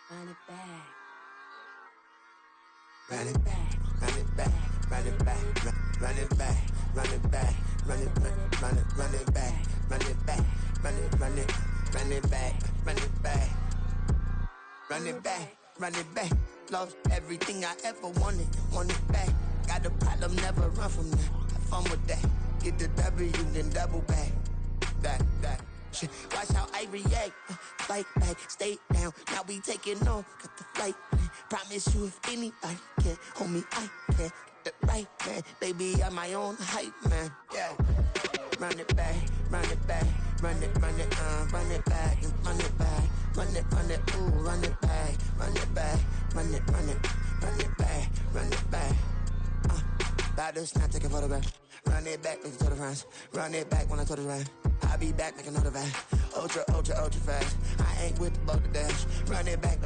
Run it back. Run it back, run it back, run it back, run it back, run it back, run it back, run it back, run it back, run it back, run it back, run it back. Lost everything I ever wanted it back. Got a problem, never run from that. Have fun with that. Get the W, then double back. That shit. Watch how I react. Fight back, stay down. Now we taking off. Got the flight plan. Promise you if anybody can, homie, I can. Get the right man. Baby, I'm my own hype man. Yeah. Run it back, run it back. Run it back, and run it back. Run it, ooh, run it back. Run it back, run it back, run it back. About to snap, take a photograph. Run it back, make it to the friends. Run it back when I told it right. I'll be back, make another van. Ultra fast. I ain't with the boulder dash. Run it back,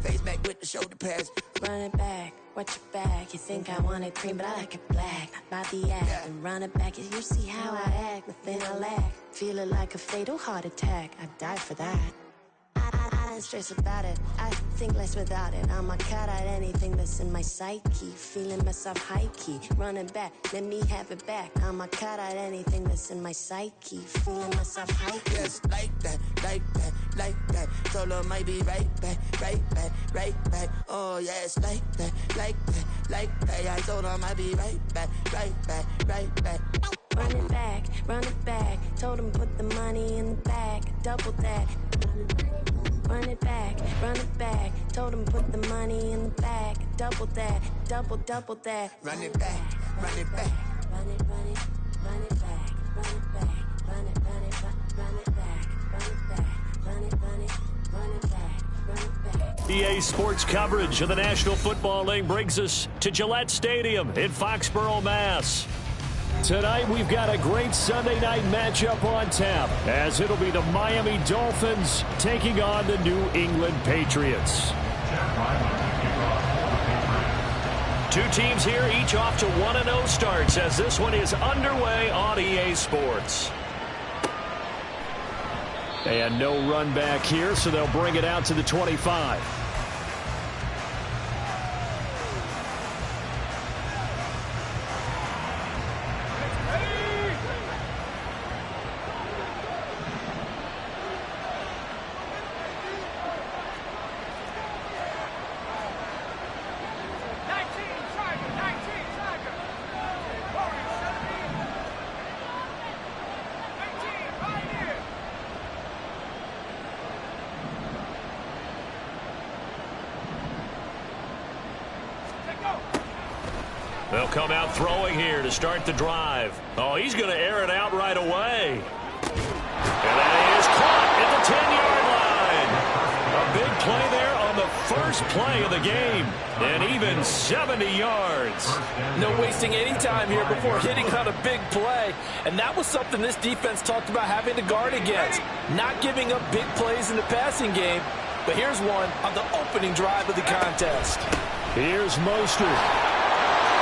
face back with the shoulder pads. Run it back, watch your back. You think I want it cream, but I like it black. Not by the act, yeah. And run it back. You see how I act, nothing I lack. Feel it like a fatal heart attack. I'd die for that. I don't stress about it. I think less without it. I'ma cut out anything that's in my psyche. Feeling myself high-key. Running back, let me have it back. I'ma cut out anything that's in my psyche. Feeling myself high-key. Yes, like that. Solo might be right back. Oh, yes, like that. I told him I'd be right back. Run it back. Told him put the money in the bag. Double that. Run it back. Told him put the money in the bag. Double that. Double that. Run it back. Run it back. Run it back. Run it back. Run it back. Run it back. EA Sports coverage of the National Football League brings us to Gillette Stadium in Foxborough, Mass. Tonight, we've got a great Sunday night matchup on tap, as it'll be the Miami Dolphins taking on the New England Patriots. Two teams here, each off to 1-0 starts, as this one is underway on EA Sports. And no run back here, so they'll bring it out to the 25. They'll come out throwing here to start the drive. Oh, he's going to air it out right away. And that is caught at the 10-yard line. A big play there on the first play of the game. And even 70 yards. No wasting any time here before hitting on a big play. And that was something this defense talked about having to guard against. Not giving up big plays in the passing game. But here's one on the opening drive of the contest. Here's Mostert.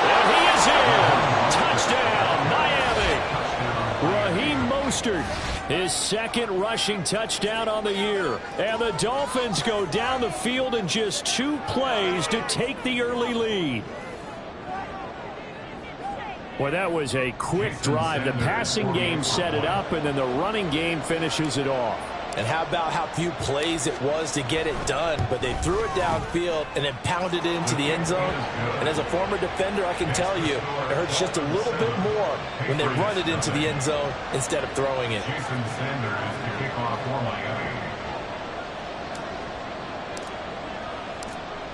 And he is in. Touchdown, Miami. Raheem Mostert, his second rushing touchdown on the year. And the Dolphins go down the field in just 2 plays to take the early lead. Well, that was a quick drive. The passing game set it up, and then the running game finishes it off. And how about how few plays it was to get it done, but they threw it downfield and then pounded it into the end zone. And as a former defender, I can tell you, it hurts just a little bit more when they run it into the end zone instead of throwing it.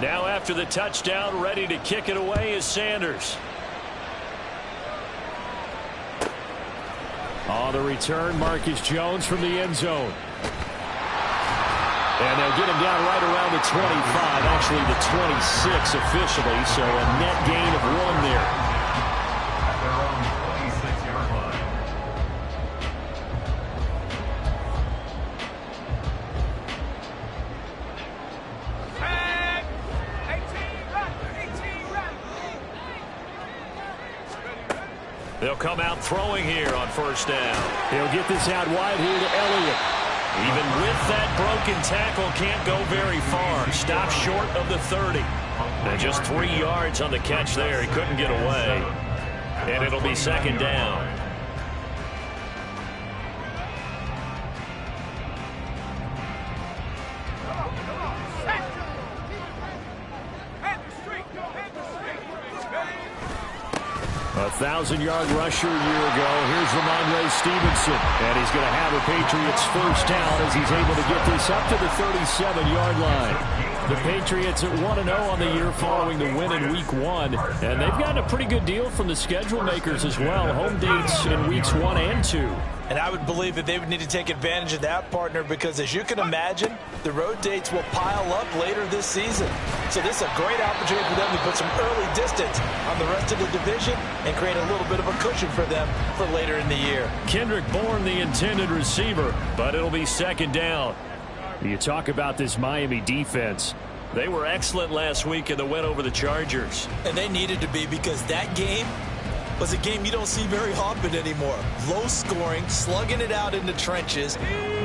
Now after the touchdown, ready to kick it away is Sanders. On the return, Marcus Jones from the end zone. And they'll get him down right around the 25, actually the 26 officially, so a net gain of 1 there. They'll come out throwing here on first down. He'll get this out wide here to Elliott. Even with that broken tackle, can't go very far. Stop short of the 30. And just 3 yards on the catch there. He couldn't get away. And it'll be second down. A 1,000-yard rusher a year ago. Here's Ramondre Stevenson. And he's going to have a Patriots first down as he's able to get this up to the 37-yard line. The Patriots at 1-0 on the year following the win in Week 1. And they've gotten a pretty good deal from the schedule makers as well. Home dates in Weeks 1 and 2. And I would believe that they would need to take advantage of that, partner, because as you can imagine, the road dates will pile up later this season. So this is a great opportunity for them to put some early distance on the rest of the division and create a little bit of a cushion for them for later in the year. Kendrick Bourne, the intended receiver, but it'll be second down. You talk about this Miami defense. They were excellent last week in the win over the Chargers. And they needed to be, because that game was a game you don't see very often anymore. Low scoring, slugging it out in the trenches.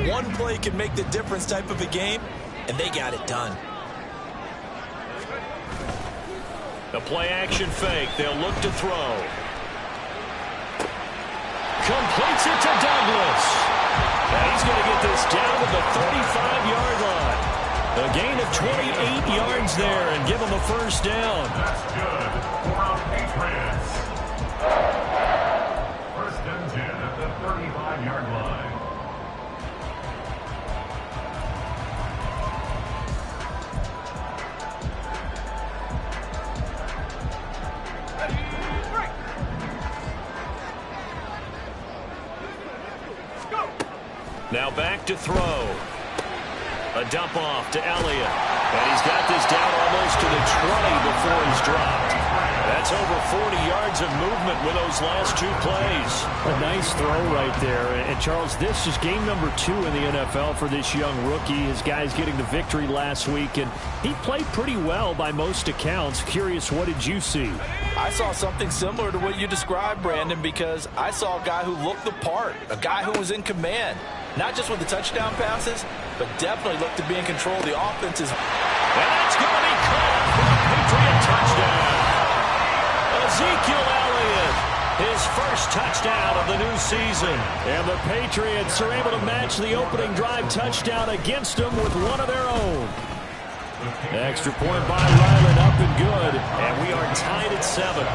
One play can make the difference type of a game, and they got it done. The play-action fake. They'll look to throw. Completes it to Douglas. And he's going to get this down to the 35-yard line. A gain of 28 yards there and give him a first down. That's good for our Patriots. First and 10 at the 35-yard line. Now back to throw. A dump off to Elliott. And he's got this down almost to the 20 before he's dropped. That's over 40 yards of movement with those last two plays. A nice throw right there. And, Charles, this is game number 2 in the NFL for this young rookie. His guys getting the victory last week, and he played pretty well by most accounts. Curious, what did you see? I saw something similar to what you described, Brandon, because I saw a guy who looked the part, a guy who was in command. Not just with the touchdown passes, but definitely looked to be in control of the offenses. And that's going to be caught for a Patriot touchdown. Ezekiel Elliott, his first touchdown of the new season. And the Patriots are able to match the opening drive touchdown against them with one of their own. Extra point by Ryland, up and good. And we are tied at 7.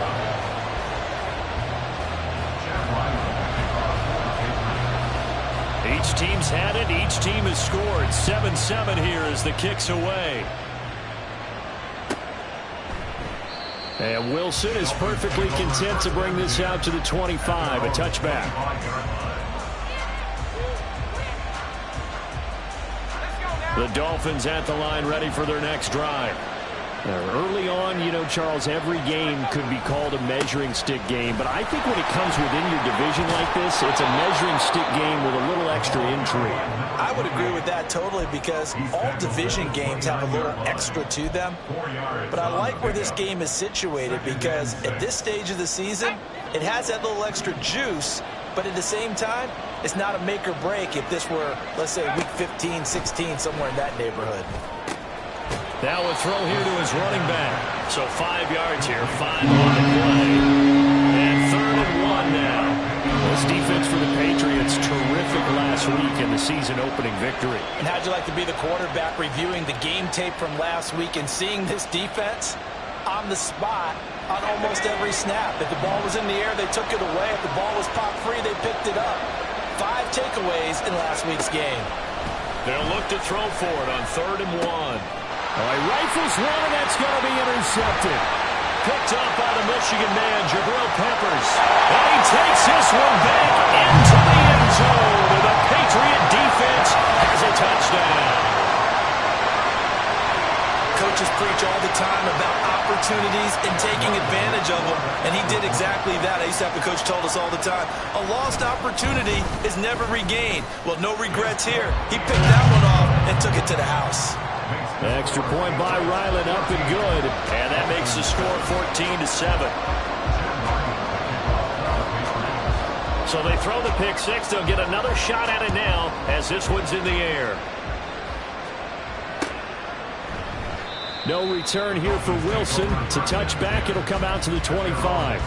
Each team's had it. Each team has scored. 7-7 here as the kick's away. And Wilson is perfectly content to bring this out to the 25, a touchback. The Dolphins at the line ready for their next drive. Early on, you know, Charles, every game could be called a measuring stick game. But I think when it comes within your division like this, it's a measuring stick game with a little extra intrigue. I would agree with that totally, because all division games have a little extra to them. But I like where this game is situated, because at this stage of the season, it has that little extra juice. But at the same time, it's not a make or break if this were, let's say, week 15, 16, somewhere in that neighborhood. Now a throw here to his running back. So 5 yards here, 5 on the play. And 3rd and 1 now. This defense for the Patriots, terrific last week in the season-opening victory. And how'd you like to be the quarterback reviewing the game tape from last week and seeing this defense on the spot on almost every snap? If the ball was in the air, they took it away. If the ball was popped free, they picked it up. 5 takeaways in last week's game. They'll look to throw for it on 3rd and 1. He rifles one, and that's going to be intercepted. Picked up by the Michigan man, Jabril Peppers. And he takes this one back into the end zone. And the Patriot defense has a touchdown. Coaches preach all the time about opportunities and taking advantage of them, and he did exactly that. I used to have a coach told us all the time, a lost opportunity is never regained. Well, no regrets here. He picked that one off and took it to the house. Extra point by Ryland, up and good. And that makes the score 14-7. So they throw the pick six. They'll get another shot at it now as this one's in the air. No return here for Wilson. It's a touchback. It'll come out to the 25.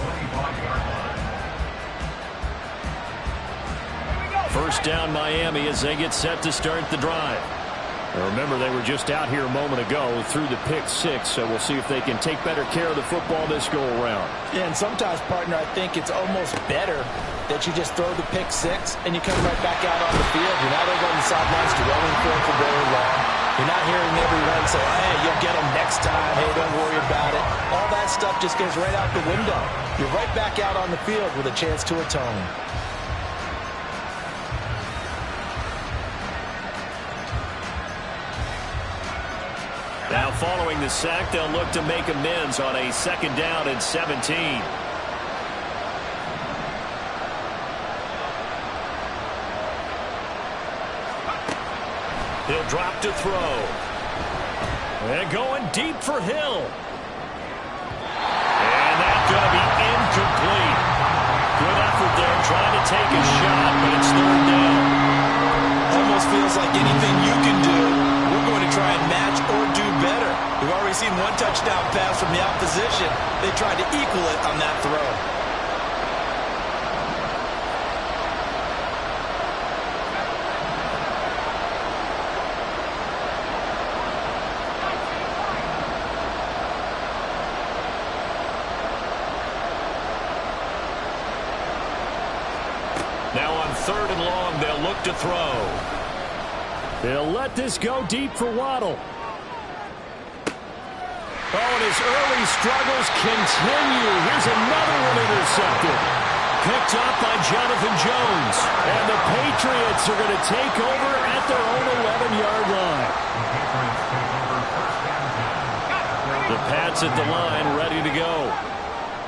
First down Miami as they get set to start the drive. Now remember, they were just out here a moment ago through the pick six, so we'll see if they can take better care of the football this go-around. Yeah, and sometimes, partner, I think it's almost better that you just throw the pick six and you come right back out on the field. You're not over on the sidelines dwelling for very long. You're not hearing everyone say, hey, you'll get them next time. Hey, don't worry about it. All that stuff just goes right out the window. You're right back out on the field with a chance to atone. Now following the sack, they'll look to make amends on a second down and 17. He'll drop to throw. And going deep for Hill. And that's going to be incomplete. Good effort there trying to take a shot, but it's third down. Almost feels like anything you can do, we're going to try and match or do better. We've already seen one touchdown pass from the opposition. They tried to equal it on that throw. Now on third and long, they'll look to throw. They'll let this go deep for Waddle. Oh, and his early struggles continue. Here's another one intercepted. Picked up by Jonathan Jones. And the Patriots are going to take over at their own 11-yard line. The Pats at the line, ready to go.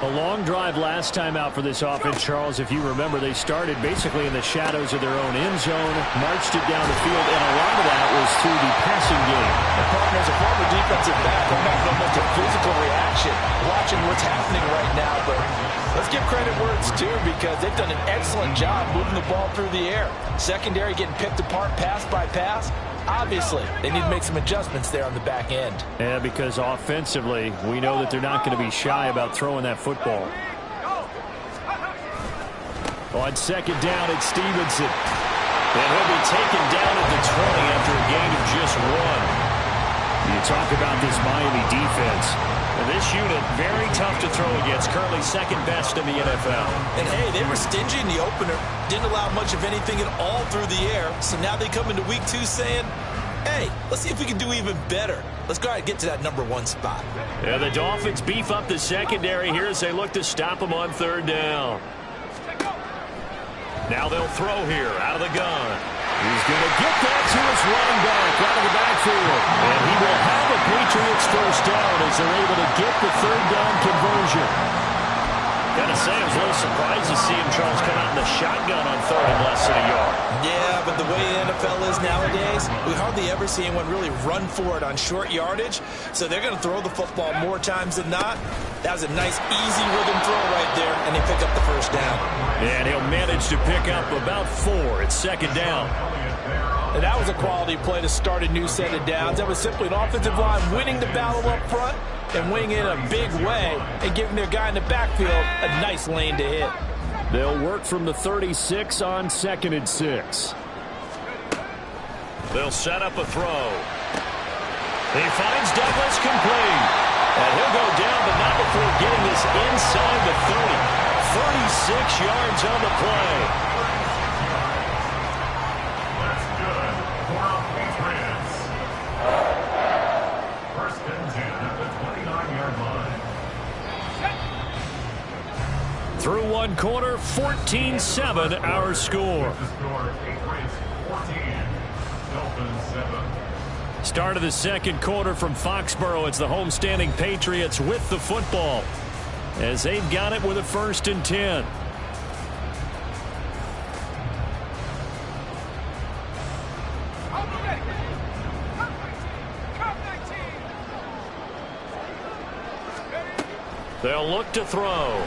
A long drive last time out for this offense, Charles. If you remember, they started basically in the shadows of their own end zone, marched it down the field, and a lot of that was through the passing game. The partner, as a former defensive back, I'm having almost a physical reaction watching what's happening right now. But let's give credit where it's due, because they've done an excellent job moving the ball through the air. Secondary getting picked apart pass by pass. Obviously, they need to make some adjustments there on the back end. Yeah, because offensively, we know that they're not going to be shy about throwing that football. On second down, it's Stevenson. And he'll be taken down at the 20 after a gain of just one. You talk about this Miami defense. And this unit, very tough to throw against. Currently second best in the NFL. And, hey, they were stingy in the opener. Didn't allow much of anything at all through the air. So now they come into week 2 saying, hey, let's see if we can do even better. Let's go ahead and get to that number 1 spot. Yeah, the Dolphins beef up the secondary here as they look to stop them on third down. Now they'll throw here out of the gun. He's going to get that to his running back out of the backfield. And he will have a Patriots first down as they're able to get the third down conversion. Gotta say, I was a little surprised to see him, Charles, come out in the shotgun on third and less than a yard. Yeah, but the way the NFL is nowadays, we hardly ever see anyone really run for it on short yardage. So they're going to throw the football more times than not. That was a nice, easy rhythm throw right there, and they pick up the first down. And he'll manage to pick up about 4 at second down. And that was a quality play to start a new set of downs. That was simply an offensive line winning the battle up front and winning in a big way and giving their guy in the backfield a nice lane to hit. They'll work from the 36 on 2nd and 6. They'll set up a throw. He finds Douglas complete. And he'll go down, but not before getting this inside the 30. 36 yards on the play. That's good for our Patriots. First and 10 at the 29-yard line. Through one quarter, 14-7 our score. The score, Patriots 14, Dolphins 7. Start of the second quarter from Foxborough. It's the homestanding Patriots with the football as they've got it with a 1st and 10. They'll look to throw.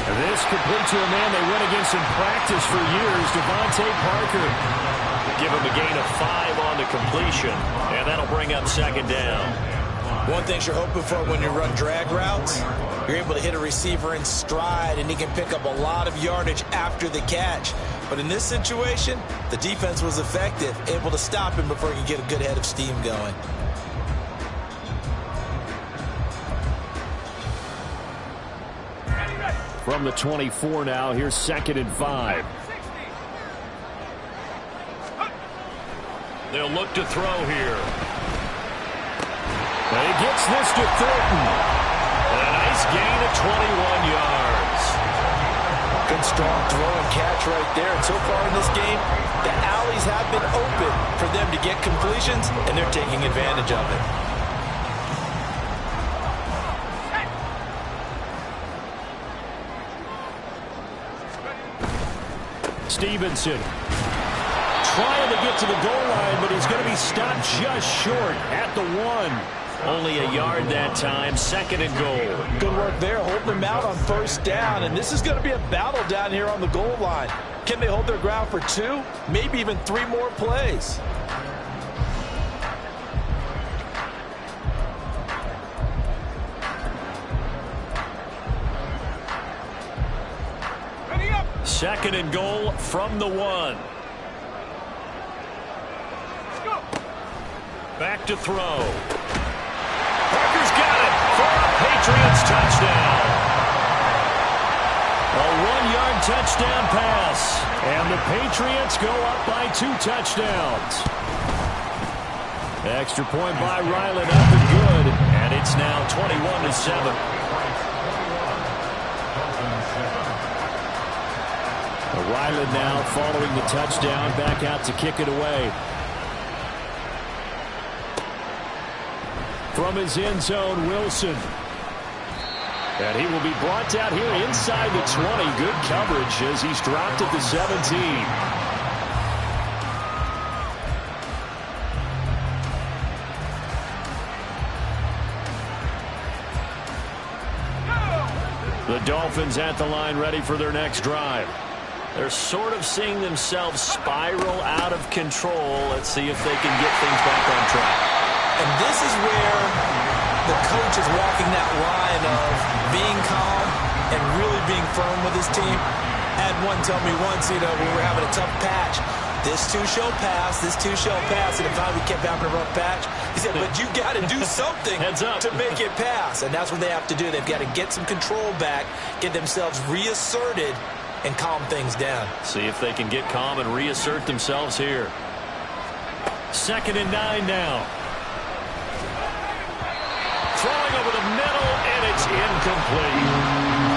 And This complete to a man they went against in practice for years, Devontae Parker. Give him a gain of 5 on the completion, and that'll bring up second down. One thing you're hoping for when you run drag routes, you're able to hit a receiver in stride, and he can pick up a lot of yardage after the catch. But in this situation, the defense was effective, able to stop him before he could get a good head of steam going. From the 24 now, here's 2nd and 5. They'll look to throw here. And he gets this to Thornton. And a nice gain of 21 yards. Good strong throw and catch right there. And so far in this game, the alleys have been open for them to get completions, and they're taking advantage of it. Stevenson trying to get to the goal line, but he's going to be stopped just short at the 1. Only a yard that time, 2nd and goal. Good work there, holding them out on 1st down, and this is going to be a battle down here on the goal line. Can they hold their ground for 2, maybe even 3 more plays? Second and goal from the 1. Back to throw. Parker's got it for a Patriots touchdown. A 1-yard touchdown pass. And the Patriots go up by 2 touchdowns. Extra point by Ryland up and good. And it's now 21-7. Ryland now following the touchdown, back out to kick it away. From his end zone, Wilson. And he will be brought down here inside the 20. Good coverage as he's dropped at the 17. The Dolphins at the line ready for their next drive. They're sort of seeing themselves spiral out of control. Let's see if they can get things back on track. And this is where the coach is walking that line of being calm and really being firm with his team. I had one tell me once, when we were having a tough patch, this too shall pass, this too shall pass. And if we kept having a rough patch, he said, but you got to do something to make it pass. And that's what they have to do. They've got to get some control back, get themselves reasserted, and calm things down. See if they can get calm and reassert themselves here. 2nd and 9 now. Throwing over the middle, and it's incomplete.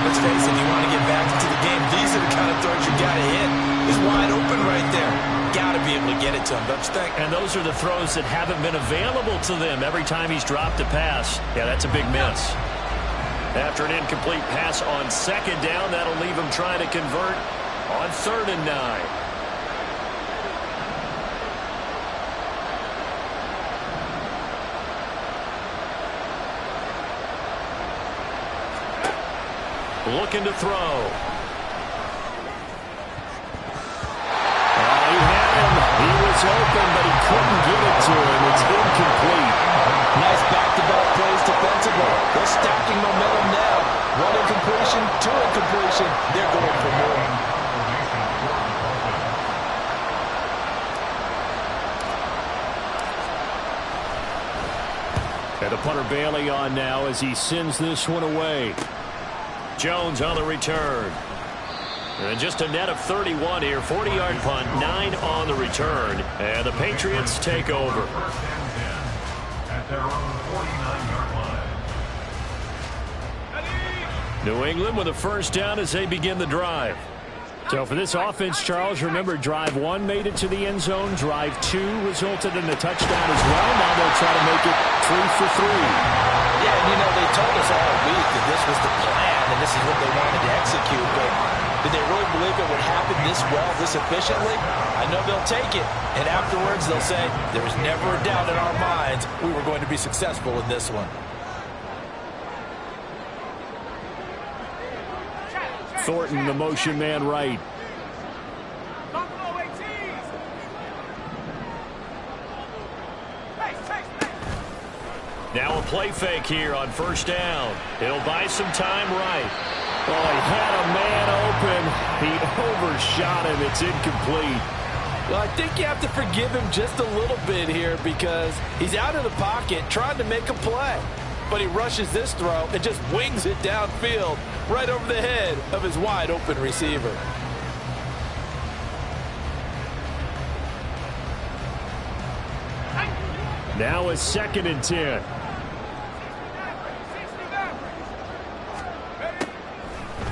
Let's face it, you want to get back into the game. These are the kind of throws you got to hit. It's wide open right there. Got to be able to get it to him, don't you think? And those are the throws that haven't been available to them every time he's dropped a pass. Yeah, that's a big miss. After an incomplete pass on 2nd down, that'll leave him trying to convert on 3rd and 9. Looking to throw. He had him. He was open, but he couldn't get it to him. It's incomplete. Nice back-to-back plays defensively. They're stacking momentum now. 1 incompletion, 2 incompletion. They're going for more. And the punter Bailey on now as he sends this one away. Jones on the return. And just a net of 31 here. 40-yard punt, 9 on the return. And the Patriots take over. New England with a 1st down as they begin the drive. So for this offense, Charles, remember drive 1 made it to the end zone. Drive 2 resulted in a touchdown as well. Now they'll try to make it 3 for 3. Yeah, and they told us all week that this was the plan and this is what they wanted to execute. But did they really believe it would happen this well, this efficiently? I know they'll take it, and afterwards they'll say, there was never a doubt in our minds we were going to be successful in this one. Thornton, the motion man right. Now a play fake here on first down. He'll buy some time right. Oh, he had a man open. He overshot him. It's incomplete. Well, I think you have to forgive him just a little bit here because he's out of the pocket trying to make a play. But he rushes this throw and just wings it downfield right over the head of his wide-open receiver. Now a 2nd and 10.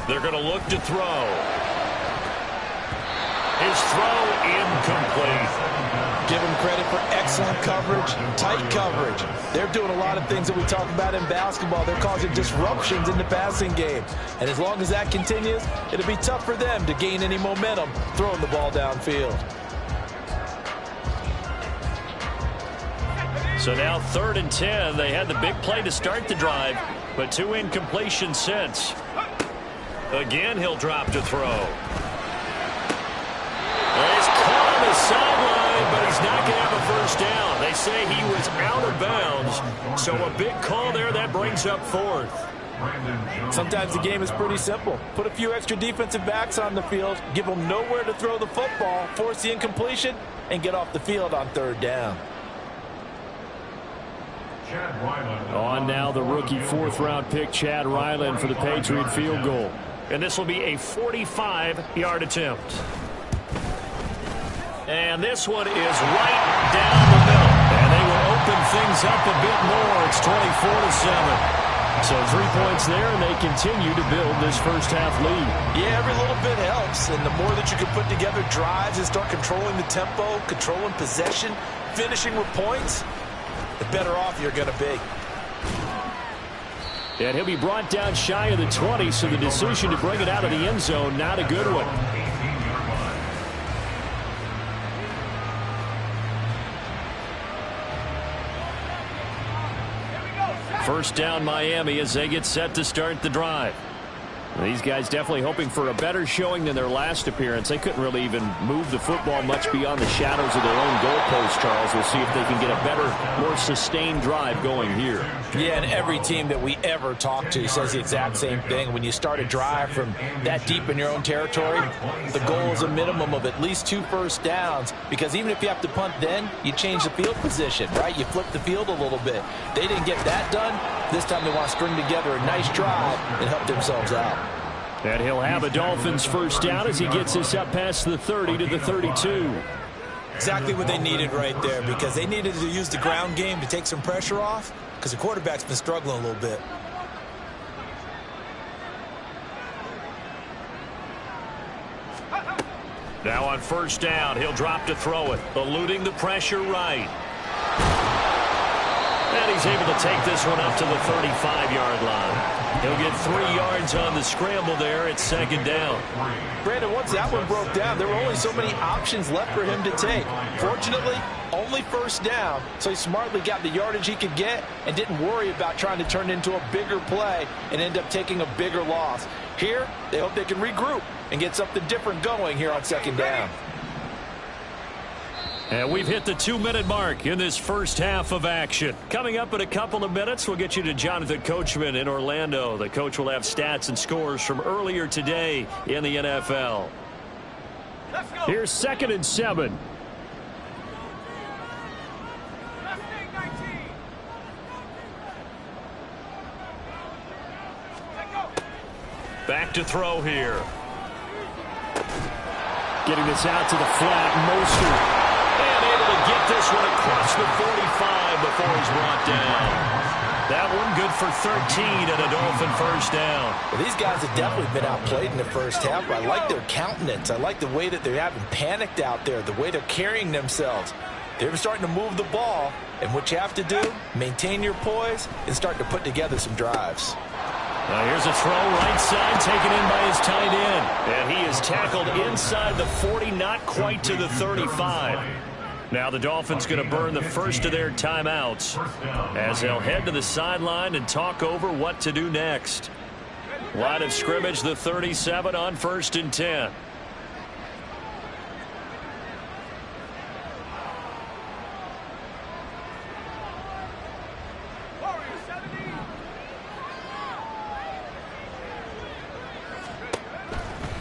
They're going to look to throw. His throw incomplete. Give him credit for excellent coverage, tight coverage. They're doing a lot of things that we talk about in basketball. They're causing disruptions in the passing game. And as long as that continues, it'll be tough for them to gain any momentum throwing the ball downfield. So now 3rd and 10. They had the big play to start the drive, but 2 incompletions since. Again, he'll drop to throw. He's caught on the sideline, but he's not going to have a first down. They say he was out of bounds, so a big call there. That brings up 4th. Sometimes the game is pretty simple. Put a few extra defensive backs on the field, give them nowhere to throw the football, force the incompletion, and get off the field on 3rd down. On now the rookie 4th-round pick, Chad Ryland, for the Patriot field goal. And this will be a 45-yard attempt. And this one is right down the middle. And they will open things up a bit more. It's 24-7. So 3 points there, and they continue to build this first-half lead. Yeah, every little bit helps. And the more that you can put together drives and start controlling the tempo, controlling possession, finishing with points, the better off you're going to be. And he'll be brought down shy of the 20, so the decision to bring it out of the end zone, not a good one. First down Miami as they get set to start the drive. These guys definitely hoping for a better showing than their last appearance. They couldn't really even move the football much beyond the shadows of their own goalpost, Charles. We'll see if they can get a better, more sustained drive going here. Yeah, and every team that we ever talk to says the exact same thing. When you start a drive from that deep in your own territory, the goal is a minimum of at least 2 first downs, because even if you have to punt then, you change the field position, right? You flip the field a little bit. They didn't get that done. This time they want to string together a nice drive and help themselves out. And he'll have a Dolphins first down as he gets this up past the 30 to the 32. Exactly what they needed right there, because they needed to use the ground game to take some pressure off, because the quarterback's been struggling a little bit. Now on first down, he'll drop to throw it, eluding the pressure right. And he's able to take this one up to the 35-yard line. He'll get 3 yards on the scramble there at 2nd down. Brandon, once that one broke down, there were only so many options left for him to take. Fortunately, only first down, so he smartly got the yardage he could get and didn't worry about trying to turn it into a bigger play and end up taking a bigger loss. Here, they hope they can regroup and get something different going here on 2nd down. And we've hit the 2-minute mark in this first half of action. Coming up in a couple of minutes, we'll get you to Jonathan Coachman in Orlando. The coach will have stats and scores from earlier today in the NFL. Here's 2nd and 7. Back to throw here. Getting this out to the flat, Mostert. And able to get this one across the 45 before he's brought down. That one good for 13 and a Dolphin first down. Well, these guys have definitely been outplayed in the first half, but I like their countenance. I like the way that they're having panicked out there, the way they're carrying themselves. They're starting to move the ball, and what you have to do, maintain your poise and start to put together some drives. Now here's a throw right side taken in by his tight end. And he is tackled inside the 40, not quite to the 35. Now the Dolphins going to burn the first of their timeouts as they'll head to the sideline and talk over what to do next. Line of scrimmage, the 37 on 1st and 10.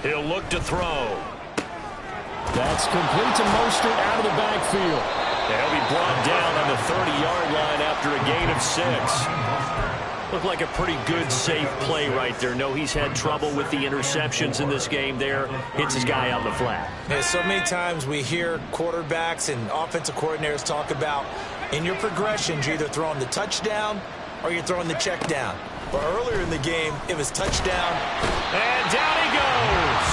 He'll look to throw. That's complete to Mostert out of the backfield. He'll be brought down on the 30-yard line after a gain of 6. Looked like a pretty good, safe play right there. No, he's had trouble with the interceptions in this game there. Hits his guy out in the flat. Yeah, so many times we hear quarterbacks and offensive coordinators talk about in your progressions, you're either throwing the touchdown or you're throwing the check down. But earlier in the game, it was touchdown. And down he goes.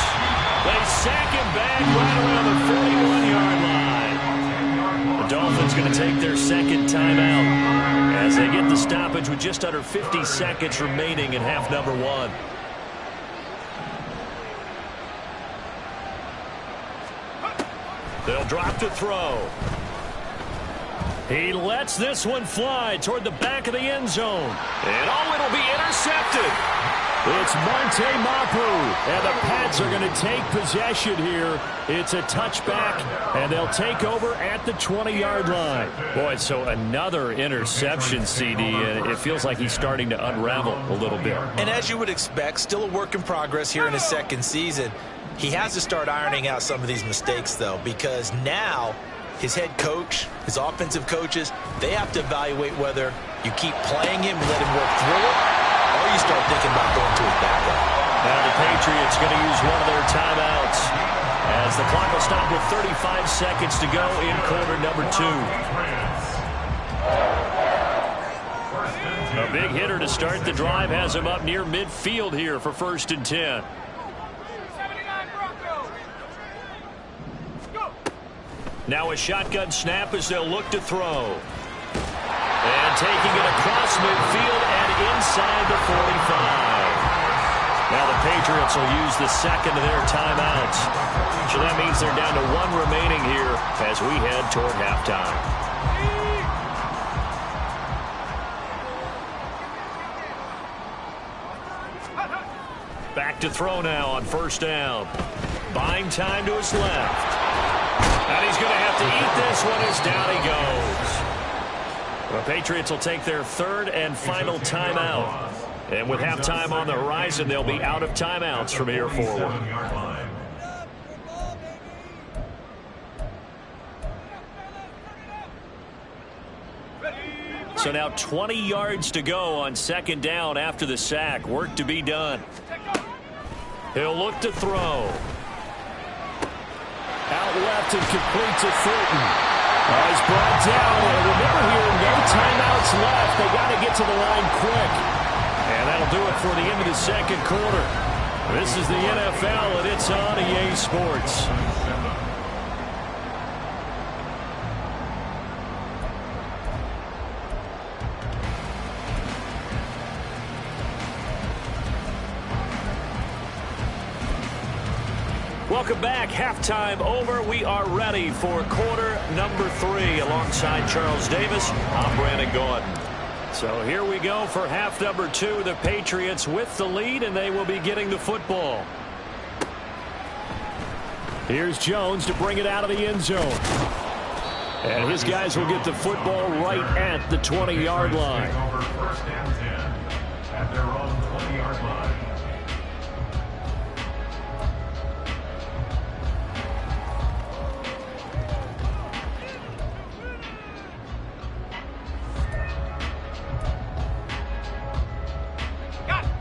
They sack him back right around the 41-yard line. The Dolphins going to take their second timeout as they get the stoppage with just under 50 seconds remaining in half number 1. They'll drop to throw. He lets this one fly toward the back of the end zone. And it'll be intercepted. It's Monte Mapu, and the Pats are going to take possession here. It's a touchback, and they'll take over at the 20-yard line. Boy, so another interception, CD, and it feels like he's starting to unravel a little bit. And as you would expect, still a work in progress here in his second season. He has to start ironing out some of these mistakes, though, because now his head coach, his offensive coaches, they have to evaluate whether you keep playing him and let him work through it, or you start thinking about going to his backup. Now the Patriots going to use one of their timeouts as the clock will stop with 35 seconds to go in quarter number 2. A big hitter to start the drive has him up near midfield here for 1st and 10. Now a shotgun snap as they'll look to throw. And taking it across midfield and inside the 45. Now the Patriots will use the second of their timeouts. So that means they're down to 1 remaining here as we head toward halftime. Back to throw now on 1st down. Buying time to his left. And he's going to have to eat this one as down he goes. The Patriots will take their 3rd and final timeout. And with halftime on the horizon, they'll be out of timeouts from here forward. So now 20 yards to go on 2nd down after the sack. Work to be done. He'll look to throw. Out left and complete to Fulton. He's brought down, and remember here, no timeouts left. They got to get to the line quick. And that'll do it for the end of the 2nd quarter. This is the NFL, and it's on EA Sports. Welcome back. Halftime over. We are ready for quarter number 3. Alongside Charles Davis, I'm Brandon Gaudin. So here we go for half number 2. The Patriots with the lead, and they will be getting the football. Here's Jones to bring it out of the end zone. And his guys will get the football right at the 20-yard line. Over 1st and 10 at their own 20-yard line.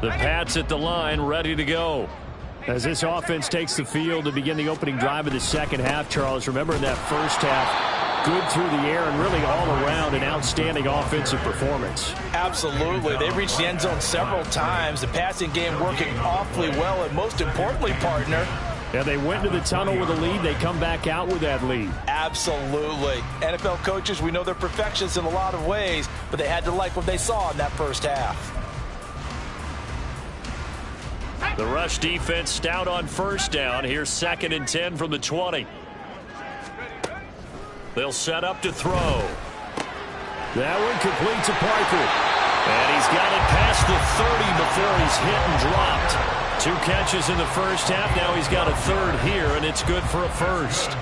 The Pats at the line, ready to go. As this offense takes the field to begin the opening drive of the second half, Charles, remember in that first half, good through the air and really all around an outstanding offensive performance. Absolutely. They reached the end zone several times. The passing game working awfully well, and most importantly, partner, yeah, they went to the tunnel with a lead. They come back out with that lead. Absolutely. NFL coaches, we know they're perfectionists in a lot of ways, but they had to like what they saw in that first half. The rush defense stout on 1st down. Here's 2nd and 10 from the 20. They'll set up to throw. That one complete to Parker. And he's got it past the 30 before he's hit and dropped. 2 catches in the first half. Now he's got a third here, and it's good for a first.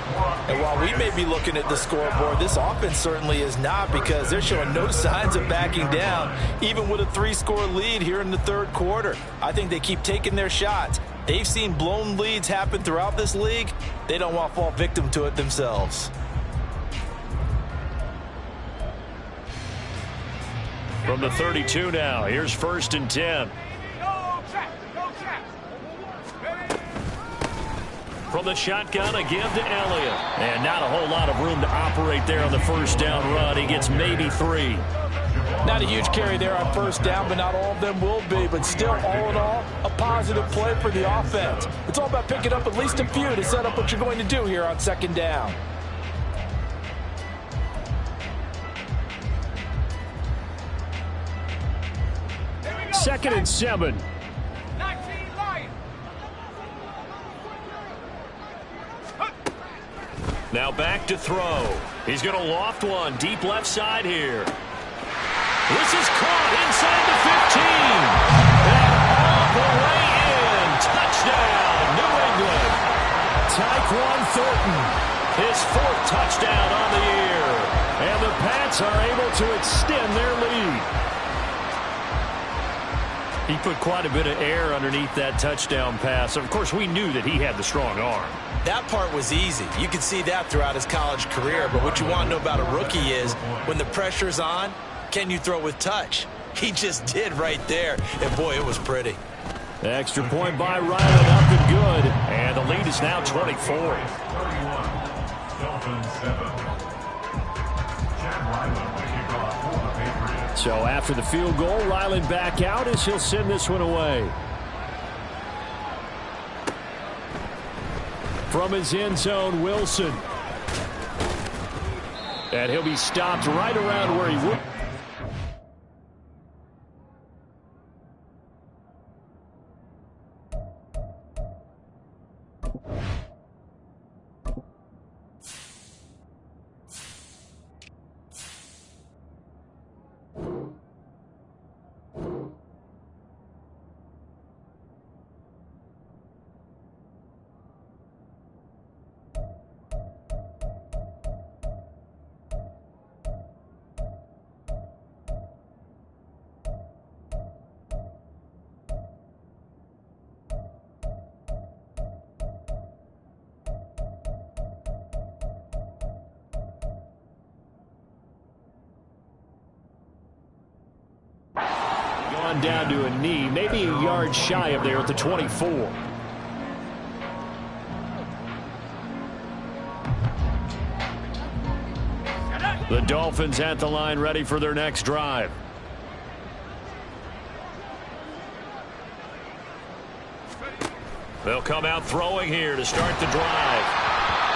And while we may be looking at the scoreboard, this offense certainly is not, because they're showing no signs of backing down, even with a 3-score lead here in the third quarter. I think they keep taking their shots. They've seen blown leads happen throughout this league. They don't want to fall victim to it themselves. From the 32 now, here's 1st and 10. From the shotgun, a give to Elliott. And not a whole lot of room to operate there on the first down run. He gets maybe 3. Not a huge carry there on first down, but not all of them will be. But still, all in all, a positive play for the offense. It's all about picking up at least a few to set up what you're going to do here on second down. Second and 7. Now back to throw. He's going to loft one deep left side here. This is caught inside the 15. And all the way in. Touchdown, New England. Tyquan Thornton, his 4th touchdown on the year. And the Pats are able to extend their lead. He put quite a bit of air underneath that touchdown pass. Of course, we knew that he had the strong arm. That part was easy. You could see that throughout his college career. But what you want to know about a rookie is when the pressure's on, can you throw with touch? He just did right there. And, boy, it was pretty. Extra point by Ryland, up and good. And the lead is now 24. 31. Dolphins 7. Chad Ryland, the kickoff for the Patriots. So after the field goal, Ryland back out as he'll send this one away. From his end zone, Wilson. And he'll be stopped right around where he would. Down to a knee, maybe a yard shy of there at the 24. The Dolphins at the line, ready for their next drive. They'll come out throwing here to start the drive.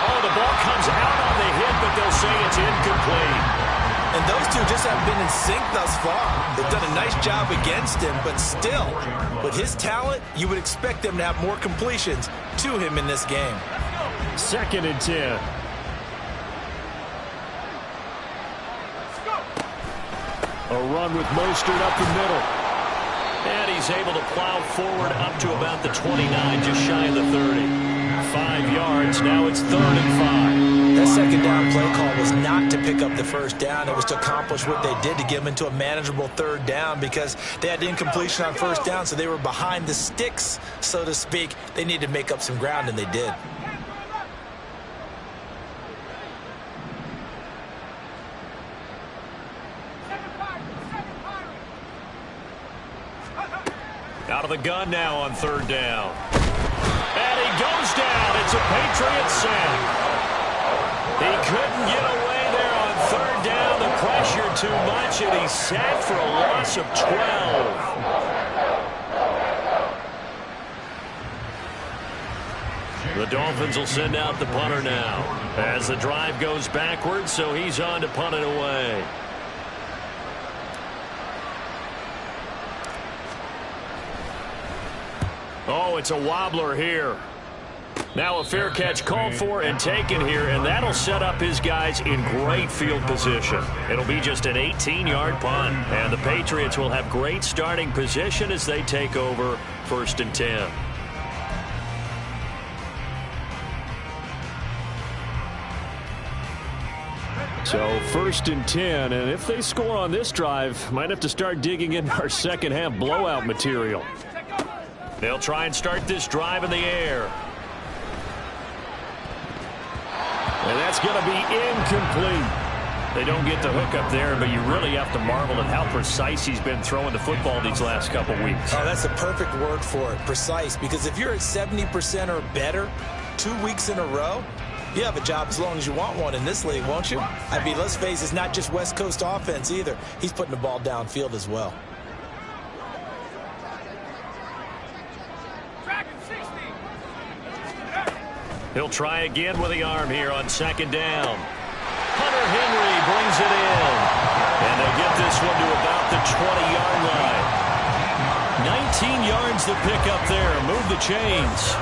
Oh, the ball comes out on the hit, but they'll say it's incomplete. And those two just haven't been in sync thus far. They've done a nice job against him, but still, with his talent, you would expect them to have more completions to him in this game. 2nd and 10. A run with Mostert up the middle. And he's able to plow forward up to about the 29, just shy of the 30. 5 yards, now it's 3rd and 5. That second down play call was not to pick up the first down. It was to accomplish what they did, to get them into a manageable 3rd down, because they had incompletion on first down, so they were behind the sticks, so to speak. They needed to make up some ground, and they did. Out of the gun now on 3rd down. And he goes down. It's a Patriot sack. He couldn't get away there on 3rd down. The pressure too much, and he's sacked for a loss of 12. The Dolphins will send out the punter now as the drive goes backwards, so he's on to punt it away. Oh, it's a wobbler here. Now a fair catch called for and taken here, and that'll set up his guys in great field position. It'll be just an 18-yard punt, and the Patriots will have great starting position as they take over 1st and 10. So 1st and 10, and if they score on this drive, might have to start digging into our second half blowout material. They'll try and start this drive in the air. And that's going to be incomplete. They don't get the hook up there, but you really have to marvel at how precise he's been throwing the football these last couple weeks. Oh, that's a perfect word for it, precise, because if you're at 70% or better 2 weeks in a row, you have a job as long as you want one in this league, won't you? I mean, let's face it, it's not just West Coast offense either. He's putting the ball downfield as well. He'll try again with the arm here on 2nd down. Hunter Henry brings it in. And they get this one to about the 20-yard line. 19 yards to pick up there. Move the chains.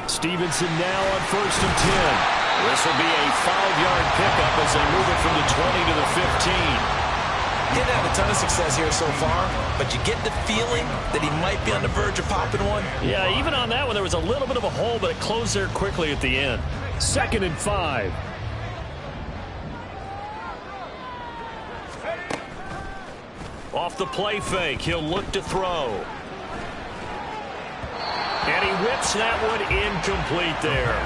Stevenson now on 1st and 10. This will be a 5-yard pickup as they move it from the 20 to the 15. Didn't have a ton of success here so far, but you get the feeling that he might be on the verge of popping one. Yeah, even on that one, there was a little bit of a hole, but it closed there quickly at the end. 2nd and 5. Off the play fake, he'll look to throw. And he whips that one incomplete there.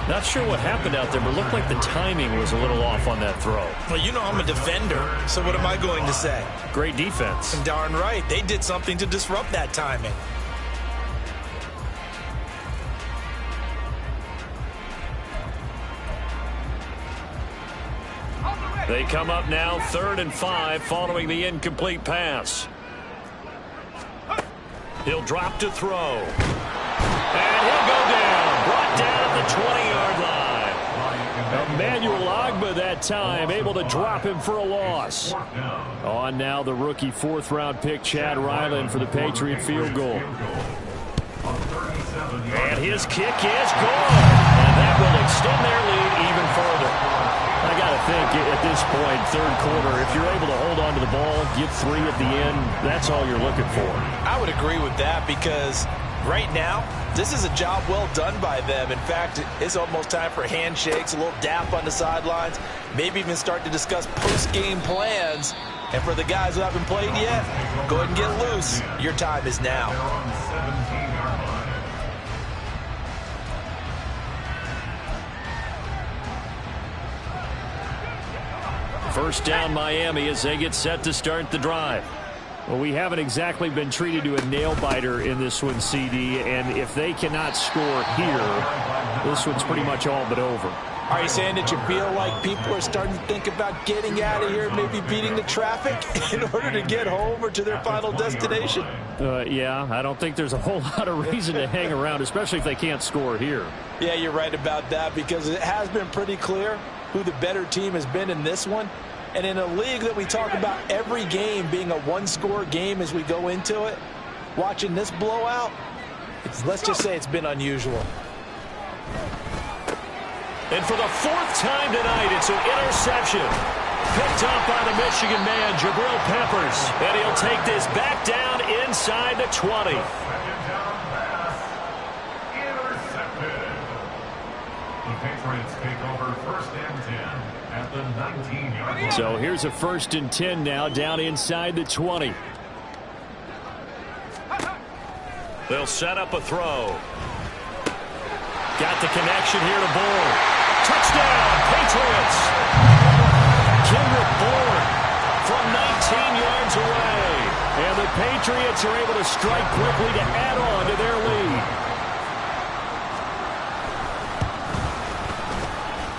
Not sure what happened out there, but it looked like the timing was a little off on that throw. Well, you know I'm a defender, so what am I going to say? Great defense. And darn right, they did something to disrupt that timing. They come up now 3rd and 5 following the incomplete pass. He'll drop to throw. And he'll go down. Brought down at the 20-yard line. Emmanuel Ogbah that time able to drop him for a loss. On now the rookie 4th-round pick Chad Ryland for the Patriot field goal. And his kick is good. And that will extend their lead even further. I got to think at this point, 3rd quarter, if you're able to hold on to the ball, get 3 at the end, that's all you're looking for. I would agree with that because right now, this is a job well done by them. In fact, it's almost time for handshakes, a little dap on the sidelines, maybe even start to discuss post-game plans. And for the guys who haven't played yet, go ahead and get loose. Your time is now. 17-yard line. First down Miami as they get set to start the drive. Well, we haven't exactly been treated to a nail-biter in this one, CD, and if they cannot score here, this one's pretty much all but over. Are you saying that you feel like people are starting to think about getting out of here, maybe beating the traffic in order to get home or to their final destination? Yeah, I don't think there's a whole lot of reason to hang around, especially if they can't score here. Yeah, you're right about that because it has been pretty clear who the better team has been in this one. And in a league that we talk about every game being a one-score game as we go into it, watching this blowout, let's just say it's been unusual. And for the 4th time tonight, it's an interception. Picked up by the Michigan man, Jabril Peppers. And he'll take this back down inside the 20. The Patriots take over 1st and 10 at the 19-yard line. So here's a 1st and 10 now down inside the 20. They'll set up a throw. Got the connection here to Bourne. Touchdown, Patriots. Kendrick Bourne from 19 yards away. And the Patriots are able to strike quickly to add on to their lead.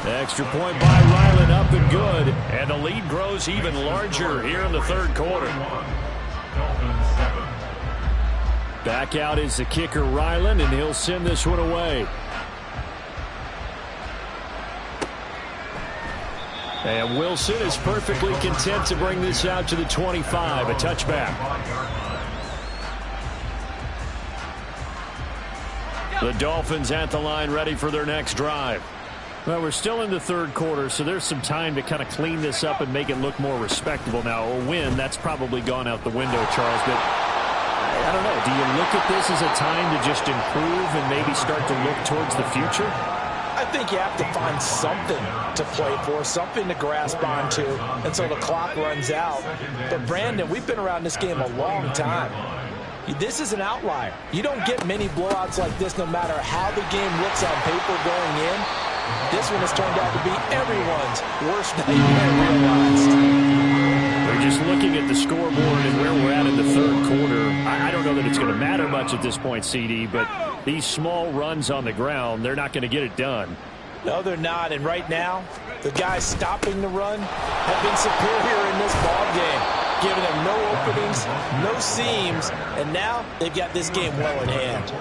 Extra point by Ryland up and good. And the lead grows even larger here in the 3rd quarter. Back out is the kicker Ryland, and he'll send this one away. And Wilson is perfectly content to bring this out to the 25, a touchback. The Dolphins at the line ready for their next drive. Well, we're still in the third quarter, so there's some time to kind of clean this up and make it look more respectable. Now, a win, that's probably gone out the window, Charles, but I don't know. Do you look at this as a time to just improve and maybe start to look towards the future? I think you have to find something to play for, something to grasp onto until the clock runs out. But, Brandon, we've been around this game a long time. This is an outlier. You don't get many blowouts like this no matter how the game looks on paper going in. This one has turned out to be everyone's worst nightmare realized. We're just looking at the scoreboard and where we're at in the third quarter. I don't know that it's going to matter much at this point, CD, but these small runs on the ground, they're not going to get it done. No, they're not. And right now, the guys stopping the run have been superior in this ball game, giving them no openings, no seams, and now they've got this game well in hand.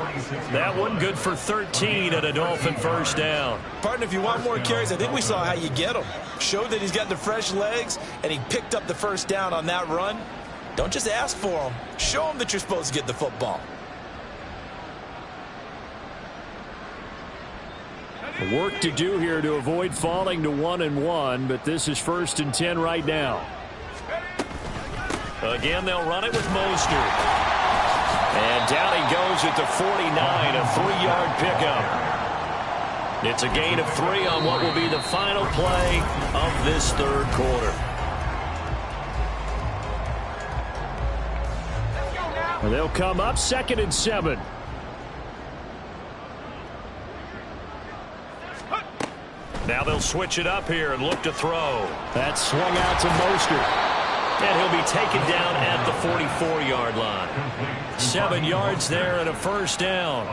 That one good for 13 at a Dolphin first down. Partner, if you want more carries, I think we saw how you get them. Showed that he's got the fresh legs, and he picked up the first down on that run. Don't just ask for them. Show them that you're supposed to get the football. Work to do here to avoid falling to 1-1, but this is 1st and 10 right now. Again, they'll run it with Mostert. And down he goes at the 49, a 3-yard pickup. It's a gain of 3 on what will be the final play of this third quarter. And they'll come up 2nd and 7. Now they'll switch it up here and look to throw. That swung out to Mostert. And he'll be taken down at the 44-yard line. 7 yards there and a first down.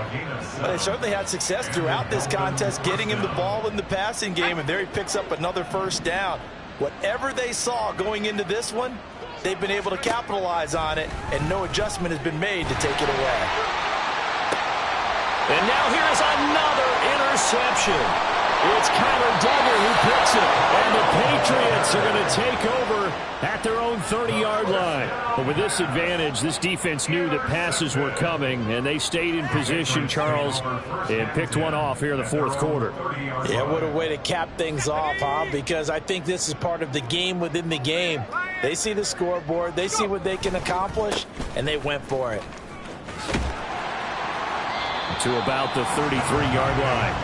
Well, they certainly had success throughout this contest, getting him the ball in the passing game, and there he picks up another first down. Whatever they saw going into this one, they've been able to capitalize on it, and no adjustment has been made to take it away. And now here's another interception. It's Kyler Duggar who picks it, and the Patriots are going to take over at their own 30-yard line. But with this advantage, this defense knew that passes were coming, and they stayed in position, Charles, and picked one off here in the fourth quarter. Yeah, what a way to cap things off, huh? Because I think this is part of the game within the game. They see the scoreboard, they see what they can accomplish, and they went for it. To about the 33-yard line.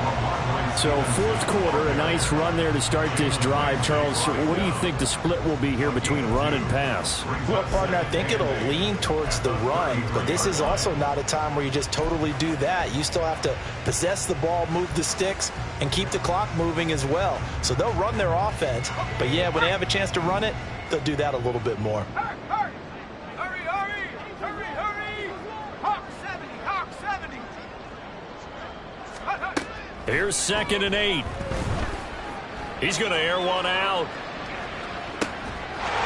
So fourth quarter, a nice run there to start this drive. Charles, what do you think the split will be here between run and pass? Well, partner, I think it'll lean towards the run, but this is also not a time where you just totally do that. You still have to possess the ball, move the sticks, and keep the clock moving as well. So they'll run their offense, but yeah, when they have a chance to run it, they'll do that a little bit more. Here's 2nd and 8. He's going to air one out.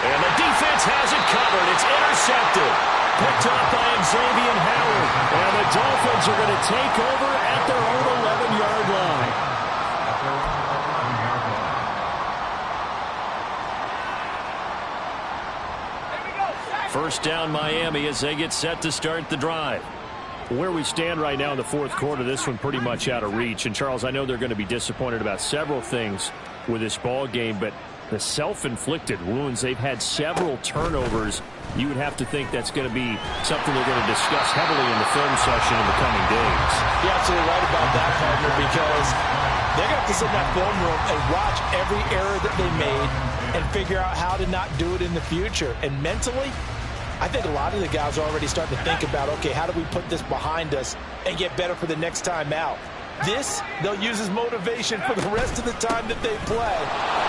And the defense has it covered. It's intercepted. Picked up by Xavier Howard. And the Dolphins are going to take over at their own 11-yard line. First down Miami as they get set to start the drive. Where we stand right now in the fourth quarter, this one pretty much out of reach. And, Charles, I know they're going to be disappointed about several things with this ball game, but the self-inflicted wounds, they've had several turnovers. You would have to think that's going to be something they're going to discuss heavily in the film session in the coming days. You're absolutely right about that, partner, because they're going to have to sit in that film room and watch every error that they made and figure out how to not do it in the future. And mentally, I think a lot of the guys are already starting to think about, okay, how do we put this behind us and get better for the next time out? This, they'll use as motivation for the rest of the time that they play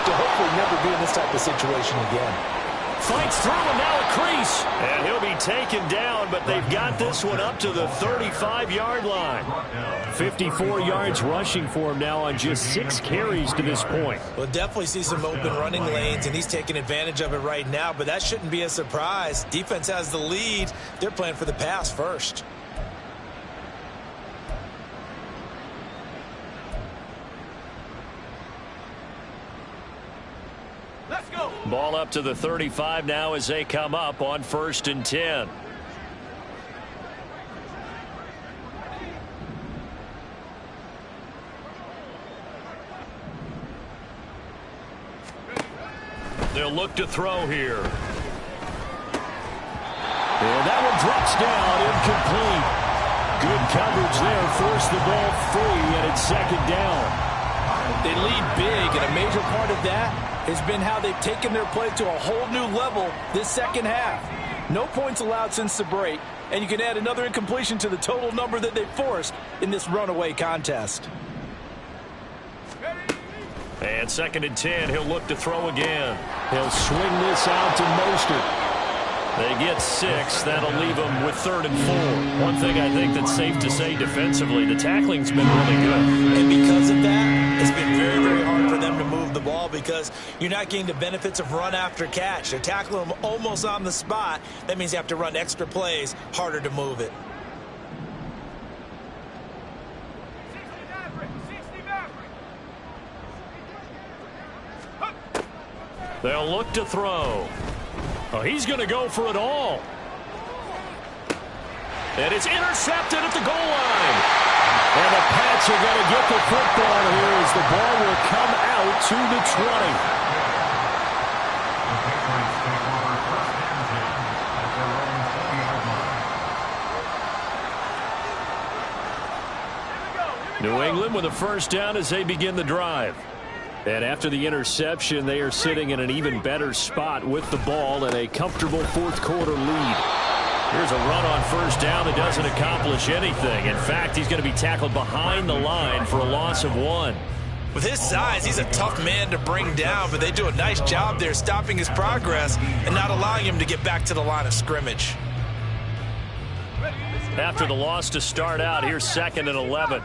to hopefully never be in this type of situation again. Fights through and now a crease. And he'll be taken down, but they've got this one up to the 35-yard line. 54 yards rushing for him now on just 6 carries to this point. We'll definitely see some open running lanes, and he's taking advantage of it right now, but that shouldn't be a surprise. Defense has the lead. They're playing for the pass first. Ball up to the 35 now as they come up on 1st and 10. They'll look to throw here. And that one drops down, incomplete. Good coverage there, forced the ball free, and it's 2nd down. They lead big, and a major part of that has been how they've taken their play to a whole new level this second half. No points allowed since the break, and you can add another incompletion to the total number that they forced in this runaway contest. And 2nd and 10, he'll look to throw again. He'll swing this out to Mostert. They get 6. That'll leave them with 3rd and 4. One thing I think that's safe to say defensively, the tackling's been really good. And because of that, it's been very, very hard for them to move the ball because you're not getting the benefits of run after catch. They're tackling them almost on the spot. That means you have to run extra plays, harder to move it. They'll look to throw. Oh, he's going to go for it all. And it's intercepted at the goal line. And the Pats are going to get the football here as the ball will come out to the 20. New England with a 1st down as they begin the drive. And after the interception, they are sitting in an even better spot with the ball and a comfortable 4th quarter lead. Here's a run on 1st down that doesn't accomplish anything. In fact, he's going to be tackled behind the line for a loss of 1. With his size, he's a tough man to bring down, but they do a nice job there stopping his progress and not allowing him to get back to the line of scrimmage. After the loss to start out, here's 2nd and 11.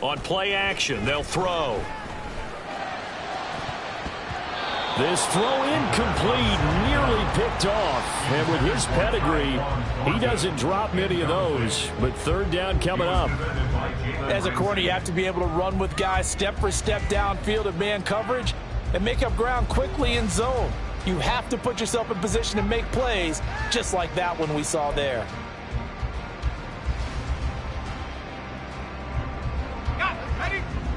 On play action, they'll throw. This throw incomplete, nearly picked off. And with his pedigree, he doesn't drop many of those. But 3rd down coming up. As a corner, you have to be able to run with guys step for step downfield of man coverage and make up ground quickly in zone. You have to put yourself in position to make plays, just like that one we saw there.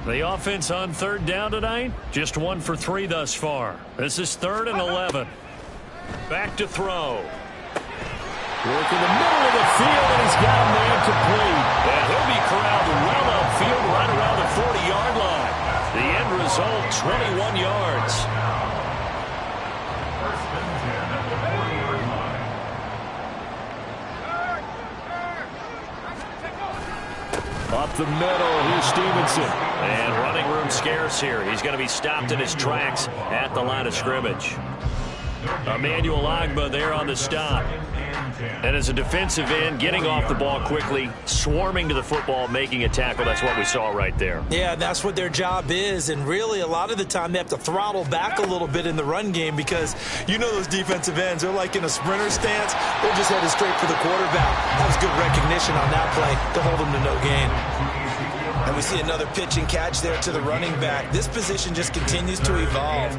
The offense on 3rd down tonight, just 1 for 3 thus far. This is 3rd and 11. Back to throw. Work in the middle of the field, and he's got a man complete. And he'll be corralled well upfield right around the 40-yard line. The end result, 21 yards. Up the middle, here's Stevenson. And running room scarce here. He's going to be stopped in his tracks at the line of scrimmage. Emmanuel Ogbah there on the stop. And as a defensive end, getting off the ball quickly, swarming to the football, making a tackle. That's what we saw right there. Yeah, that's what their job is. And really, a lot of the time, they have to throttle back a little bit in the run game because you know those defensive ends, they're like in a sprinter stance. They're just headed straight for the quarterback. That was good recognition on that play to hold them to no gain. And we see another pitch and catch there to the running back. This position just continues to evolve.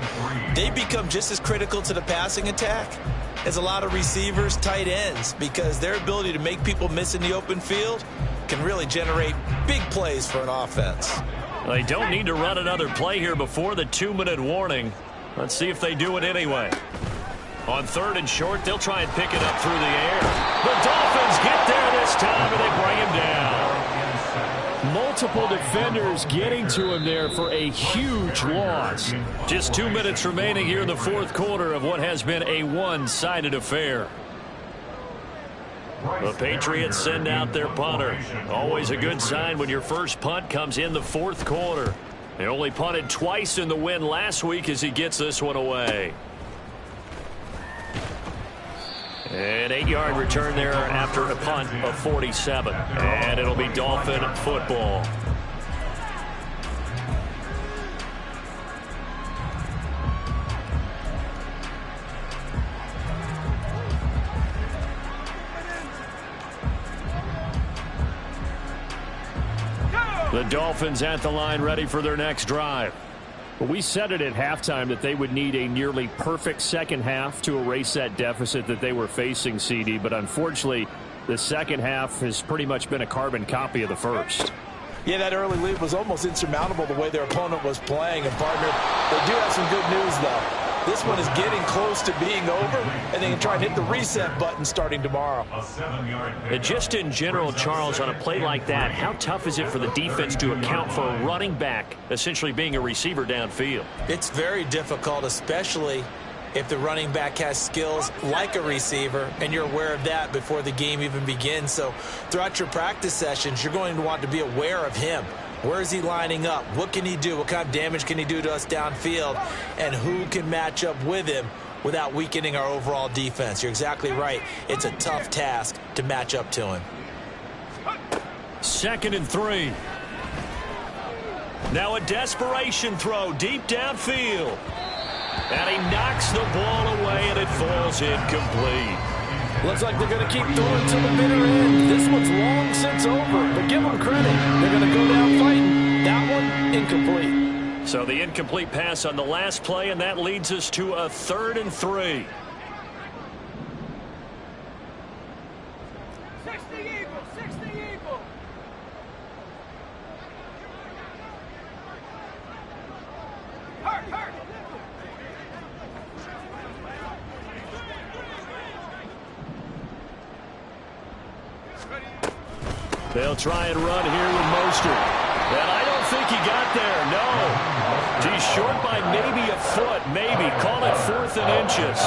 They become just as critical to the passing attack as a lot of receivers, tight ends, because their ability to make people miss in the open field can really generate big plays for an offense. They don't need to run another play here before the 2-minute warning. Let's see if they do it anyway. On 3rd and short, they'll try and pick it up through the air. The Dolphins get there this time, and they bring him down. Multiple defenders getting to him there for a huge loss. Just 2 minutes remaining here in the 4th quarter of what has been a one-sided affair. The Patriots send out their punter. Always a good sign when your first punt comes in the 4th quarter. They only punted twice in the win last week as he gets this one away. An 8-yard return there after a punt of 47. And it'll be Dolphin football. The Dolphins at the line ready for their next drive. We said it at halftime that they would need a nearly perfect second half to erase that deficit that they were facing, CD. But unfortunately, the second half has pretty much been a carbon copy of the first. Yeah, that early lead was almost insurmountable the way their opponent was playing. And, partner, they do have some good news, though. This one is getting close to being over, and they can try and hit the reset button starting tomorrow. And just in general, Charles, on a play like that, how tough is it for the defense to account for a running back essentially being a receiver downfield? It's very difficult, especially if the running back has skills like a receiver, and you're aware of that before the game even begins. So throughout your practice sessions, you're going to want to be aware of him. Where is he lining up? What can he do? What kind of damage can he do to us downfield? And who can match up with him without weakening our overall defense? You're exactly right. It's a tough task to match up to him. 2nd and 3. Now a desperation throw deep downfield. And he knocks the ball away, and it falls incomplete. Looks like they're going to keep throwing to the bitter end. This one's long since over, but give them credit. They're going to go down fighting. That one, incomplete. So the incomplete pass on the last play, and that leads us to a 3rd and 3. They'll try and run here with Mostert. And I don't think he got there, no. He's short by maybe a foot, maybe. Call it 4th and inches.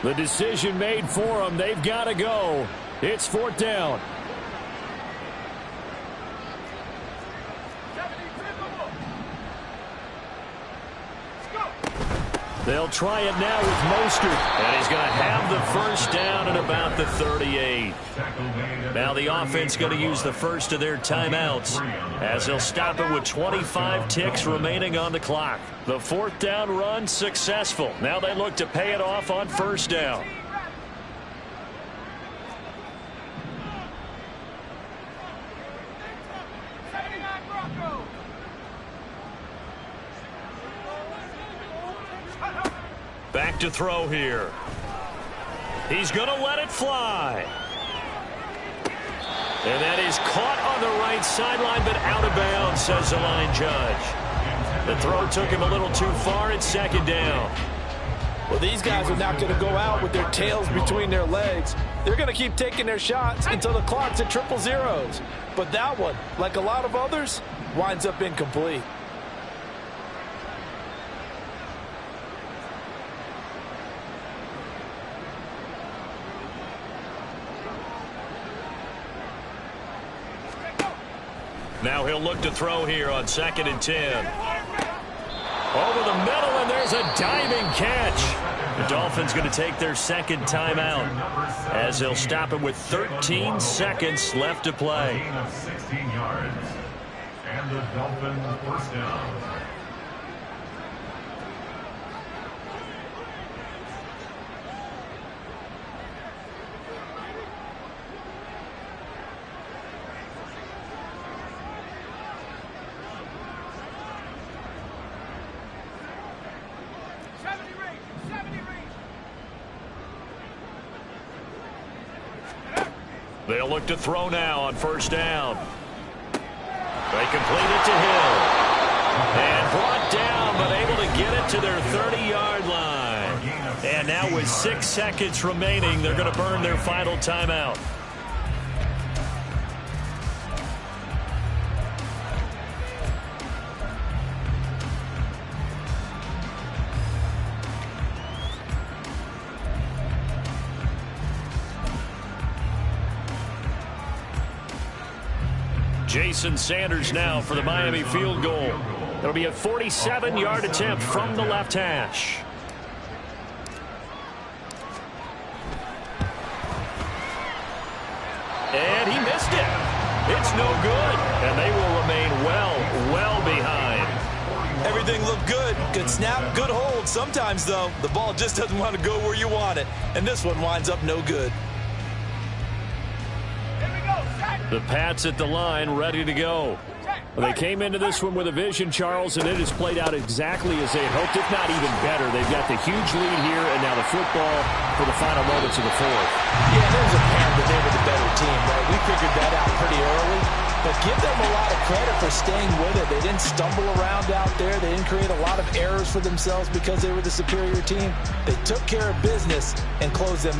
The decision made for them. They've got to go. It's 4th down. They'll try it now with Mostert, and he's going to have the first down at about the 38. Now the offense going to use the first of their timeouts as they'll stop it with 25 ticks remaining on the clock. The 4th down run successful. Now they look to pay it off on 1st down. Back to throw here. He's going to let it fly. And that is caught on the right sideline, but out of bounds, says the line judge. The throw took him a little too far. It's 2nd down. Well, these guys are not going to go out with their tails between their legs. They're going to keep taking their shots until the clock's at 000. But that one, like a lot of others, winds up incomplete. Now he'll look to throw here on 2nd and 10. Over the middle, and there's a diving catch. The Dolphins going to take their 2nd timeout as they'll stop it with 13 seconds left to play. 16 yards. And the Dolphins 1st down. They'll look to throw now on 1st down. They complete it to Hill. And brought down, but able to get it to their 30-yard line. And now with 6 seconds remaining, they're going to burn their final timeout. Jason Sanders now for the Miami field goal. It'll be a 47-yard attempt from the left hash. And he missed it. It's no good. And they will remain well behind. Everything looked good. Good snap, good hold. Sometimes, though, the ball just doesn't want to go where you want it. And this one winds up no good. The Pats at the line, ready to go. Well, they came into this one with a vision, Charles, and it has played out exactly as they hoped, if not even better. They've got the huge lead here, and now the football for the final moments of the fourth. Yeah, it was apparent that they were the better team, right? We figured that out pretty early. But give them a lot of credit for staying with it. They didn't stumble around out there. They didn't create a lot of errors for themselves because they were the superior team. They took care of business and closed them out.